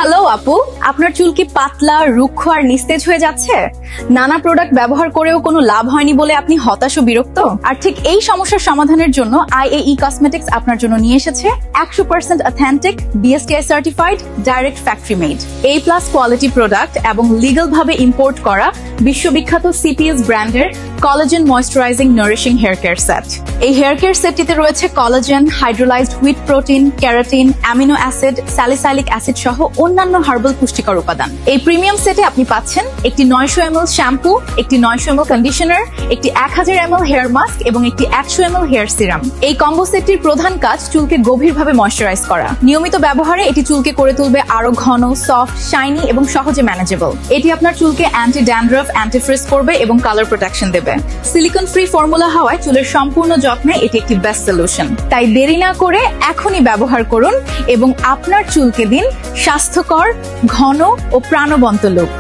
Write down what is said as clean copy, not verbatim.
Hello আপু, আপনার চুল কি পাতলা, রুক্ষ আর নিস্তেজ হয়ে যাচ্ছে? নানা প্রোডাক্ট ব্যবহার করেও কোনো লাভ হয়নি বলে আপনি হতাশ ও বিরক্ত? আর ঠিক এই সমস্যার সমাধানের জন্য IAE কসমেটিক্স আপনার জন্য নিয়ে এসেছে 100% authentic, BSTI certified, direct factory made, A+ quality product এবং লিগ্যাল ভাবে ইম্পোর্ট করা বিশ্ববিখ্যাত CPS ব্র্যান্ডের collagen moisturising nourishing hair care set. এই হেয়ার কেয়ার সেটটিতে রয়েছে collagen, hydrolysed wheat protein, keratin, amino acid, salicylic acid সহ অন্যান্য হার্বাল পুষ্টিকর উপাদান। এই প্রিমিয়াম সেটে আপনি পাচ্ছেন একটি 900 ml শ্যাম্পু, একটি 900 ml কন্ডিশনার, একটি 1000 ml হেয়ার মাস্ক এবং একটি 100 ml হেয়ার সিরাম। এই কম্বো সেটটির প্রধান কাজ চুলকে গভীরভাবে ময়েশ্চারাইজ করা। নিয়মিত ব্যবহারে এটি চুলকে করে তুলবে আরো ঘন, সফট, শাইনি এবং সহজে ম্যানেজেবল। এটি আপনার চুলকে অ্যান্টি ড্যান্ড্রাফ, অ্যান্টি ফ্রিজ করবে এবং কালার প্রোটেকশন দেবে। সিলিকন ফ্রি ফর্মুলা হওয়ায় চুলের সম্পূর্ণ যত্নে এটি একটি বেস্ট সলিউশন। তাই দেরি না করে এখনই ব্যবহার করুন এবং আপনার চুলকে দিন স্বাস্থ্যকর, ঘন ও প্রাণবন্ত লুক।